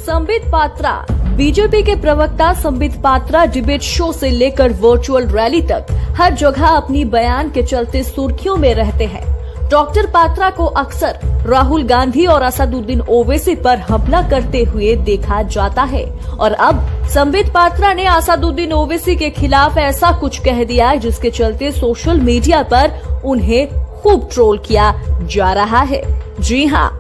Sambit Patra. BJP के प्रवक्ता Sambit Patra debate show से लेकर वर्चुअल रैली तक हर जगह अपनी बयान के चलते सुर्खियों में रहते हैं। डॉक्टर पात्रा को अक्सर राहुल गांधी और असदुद्दीन ओवैसी पर हमला करते हुए देखा जाता है और अब संबित पात्रा ने असदुद्दीन ओवैसी के खिलाफ ऐसा कुछ कह दिया जिसके चलते सोशल मीडिया पर उन्हें खूब ट्रोल किया जा रहा है। जी हां,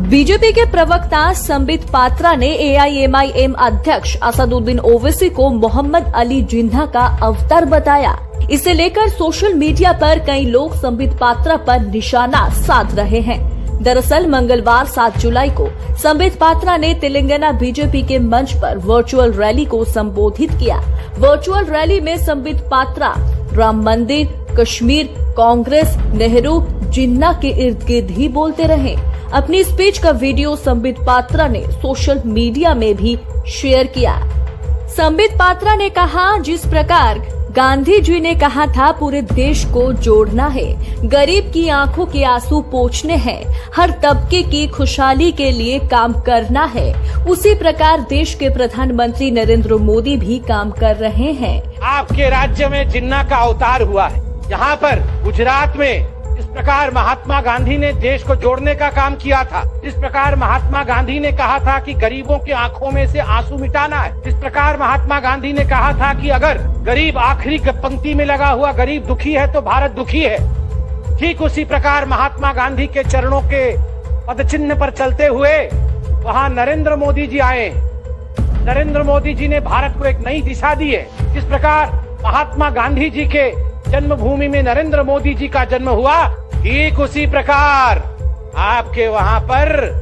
बीजेपी के प्रवक्ता संबित पात्रा ने एआईएमआईएम अध्यक्ष असदुद्दीन ओवैसी को मोहम्मद अली जिन्ना का अवतार बताया। इसे लेकर सोशल मीडिया पर कई लोग संबित पात्रा पर निशाना साध रहे हैं। दरअसल मंगलवार 7 जुलाई को संबित पात्रा ने तेलंगाना बीजेपी के मंच पर वर्चुअल रैली को संबोधित किया। वर्चुअल रैली में संबित पात्रा राम मंदिर, कश्मीर, कांग्रेस, नेहरू, जिन्ना के इर्द गिर्द ही बोलते रहे। अपनी स्पीच का वीडियो संबित पात्रा ने सोशल मीडिया में भी शेयर किया। संबित पात्रा ने कहा, जिस प्रकार गांधी जी ने कहा था पूरे देश को जोड़ना है, गरीब की आंखों के आंसू पोंछने हैं, हर तबके की खुशहाली के लिए काम करना है, उसी प्रकार देश के प्रधानमंत्री नरेंद्र मोदी भी काम कर रहे हैं। आपके राज्य में जिन्ना का अवतार हुआ है। यहाँ पर गुजरात में जिस प्रकार महात्मा गांधी ने देश को जोड़ने का काम किया था, जिस प्रकार महात्मा गांधी ने कहा था कि गरीबों की आंखों में से आंसू मिटाना है, जिस प्रकार महात्मा गांधी ने कहा था कि अगर गरीब आखिरी पंक्ति में लगा हुआ गरीब दुखी है तो भारत दुखी है, ठीक उसी प्रकार महात्मा गांधी के चरणों के पदचिन्ह पर चलते हुए वहाँ नरेंद्र मोदी जी आए। नरेंद्र मोदी जी ने भारत को एक नई दिशा दी है। जिस प्रकार महात्मा गांधी जी के जन्मभूमि में नरेंद्र मोदी जी का जन्म हुआ, ठीक उसी प्रकार आपके वहां पर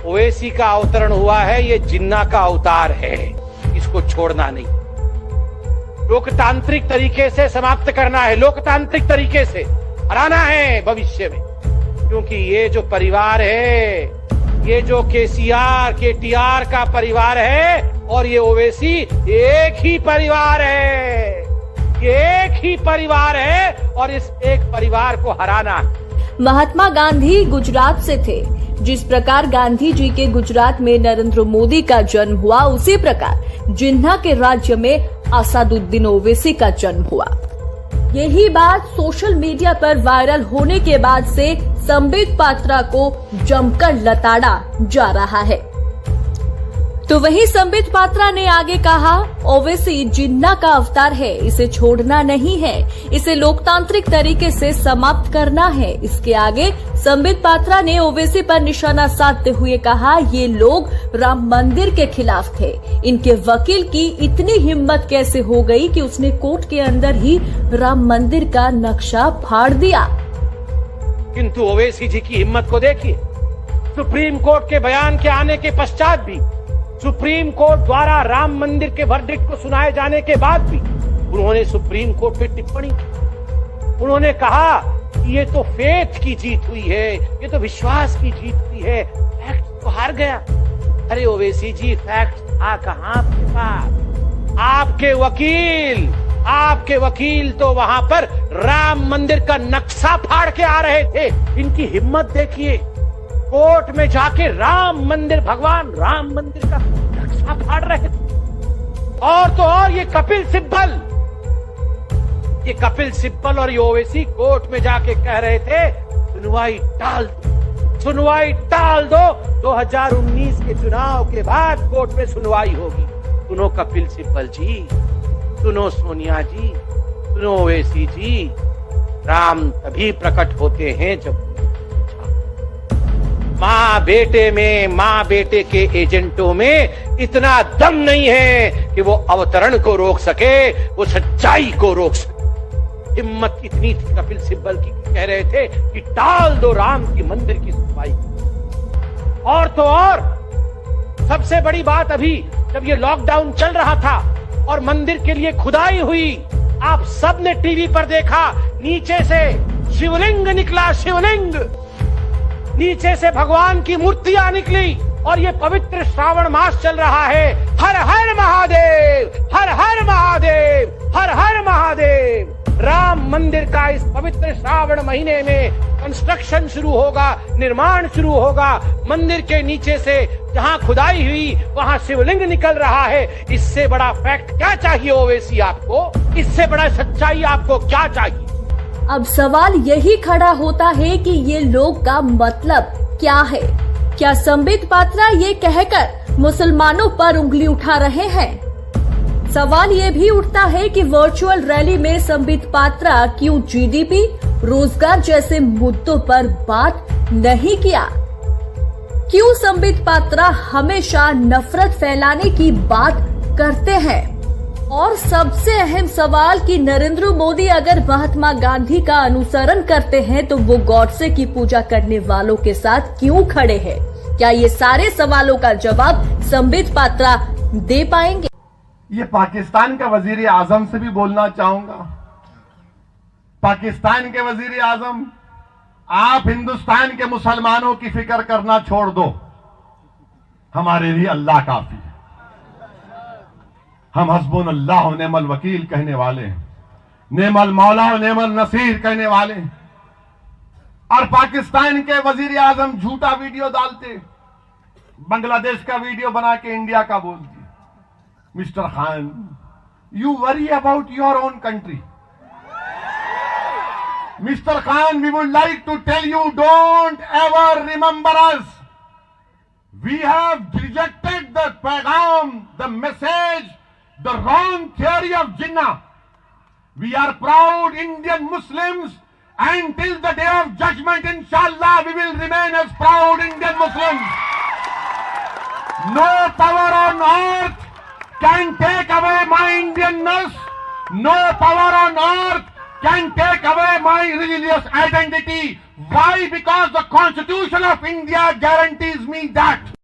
ओवैसी का अवतरण हुआ है। ये जिन्ना का अवतार है, इसको छोड़ना नहीं, लोकतांत्रिक तरीके से समाप्त करना है, लोकतांत्रिक तरीके से हराना है भविष्य में। क्योंकि ये जो परिवार है, ये जो केसीआर केटीआर का परिवार है और ये ओवैसी एक ही परिवार है, एक ही परिवार है और इस एक परिवार को हराना है। महात्मा गांधी गुजरात से थे। जिस प्रकार गांधी जी के गुजरात में नरेंद्र मोदी का जन्म हुआ, उसी प्रकार जिन्ना के राज्य में असदुद्दीन ओवैसी का जन्म हुआ। यही बात सोशल मीडिया पर वायरल होने के बाद से संबित पात्रा को जमकर लताड़ा जा रहा है। तो वहीं संबित पात्रा ने आगे कहा, ओवैसी जिन्ना का अवतार है, इसे छोड़ना नहीं है, इसे लोकतांत्रिक तरीके से समाप्त करना है। इसके आगे संबित पात्रा ने ओवैसी पर निशाना साधते हुए कहा, ये लोग राम मंदिर के खिलाफ थे, इनके वकील की इतनी हिम्मत कैसे हो गई कि उसने कोर्ट के अंदर ही राम मंदिर का नक्शा फाड़ दिया। किंतु ओवैसी जी की हिम्मत को देखिए, सुप्रीम कोर्ट के बयान के आने के पश्चात भी, सुप्रीम कोर्ट द्वारा राम मंदिर के वर्डिक्ट को सुनाए जाने के बाद भी उन्होंने सुप्रीम कोर्ट पे टिप्पणी की। उन्होंने कहा कि ये तो फेथ की जीत हुई है, ये तो विश्वास की जीत हुई है, फैक्ट तो हार गया। अरे ओवैसी जी, फैक्ट था कहां आपके पास? आपके वकील तो वहां पर राम मंदिर का नक्शा फाड़ के आ रहे थे। इनकी हिम्मत देखिए, कोर्ट में जाके राम मंदिर, भगवान राम मंदिर का नक्शा फाड़ रहे थे। और तो और ये कपिल सिब्बल और ये ओवैसी कोर्ट में जाके कह रहे थे, सुनवाई टाल दो 2019 के चुनाव के बाद कोर्ट में सुनवाई होगी। सुनो कपिल सिब्बल जी, सुनो सोनिया जी, सुनो ओवैसी जी, राम तभी प्रकट होते हैं जब माँ बेटे के एजेंटों में इतना दम नहीं है कि वो अवतरण को रोक सके, वो सच्चाई को रोक सके। हिम्मत इतनी थी कपिल सिब्बल की, कह रहे थे कि टाल दो राम की मंदिर की सुनवाई। और तो और सबसे बड़ी बात, अभी जब ये लॉकडाउन चल रहा था और मंदिर के लिए खुदाई हुई, आप सबने टीवी पर देखा, नीचे से शिवलिंग निकला, शिवलिंग, नीचे से भगवान की मूर्तियां निकली और ये पवित्र श्रावण मास चल रहा है। हर हर महादेव, हर हर महादेव, हर हर महादेव। राम मंदिर का इस पवित्र श्रावण महीने में कंस्ट्रक्शन शुरू होगा, निर्माण शुरू होगा। मंदिर के नीचे से जहां खुदाई हुई वहां शिवलिंग निकल रहा है। इससे बड़ा फैक्ट क्या चाहिए ओवैसी आपको? इससे बड़ा सच्चाई आपको क्या चाहिए? अब सवाल यही खड़ा होता है कि ये लोग का मतलब क्या है? क्या संबित पात्रा ये कहकर मुसलमानों पर उंगली उठा रहे हैं? सवाल ये भी उठता है कि वर्चुअल रैली में संबित पात्रा क्यों जीडीपी, रोजगार जैसे मुद्दों पर बात नहीं किया? क्यों संबित पात्रा हमेशा नफरत फैलाने की बात करते हैं? और सबसे अहम सवाल कि नरेंद्र मोदी अगर महात्मा गांधी का अनुसरण करते हैं तो वो गॉडसे की पूजा करने वालों के साथ क्यों खड़े हैं? क्या ये सारे सवालों का जवाब संबित पात्रा दे पाएंगे? ये पाकिस्तान का वजीर आजम से भी बोलना चाहूंगा। पाकिस्तान के वजीर आजम, आप हिंदुस्तान के मुसलमानों की फिक्र करना छोड़ दो, हमारे लिए अल्लाह काफी है। हम हस्बुनल्लाह व निअमल वकील कहने वाले हैं, नेमल मौला व नेमल नसीर कहने वाले हैं। और पाकिस्तान के वजीर आजम झूठा वीडियो डालते, बांग्लादेश का वीडियो बना के इंडिया का बोलते। Mr. Khan, you worry about your own country. Mr. Khan, we would like to tell you, don't ever remember us. We have rejected the pagham, the message, the wrong theory of Jinnah. We are proud Indian Muslims, and till the day of judgment, inshallah, we will remain as proud Indian Muslims. No power on earth can take away my Indianness. No power on earth can take away my religious identity. Why? Because the Constitution of India guarantees me that.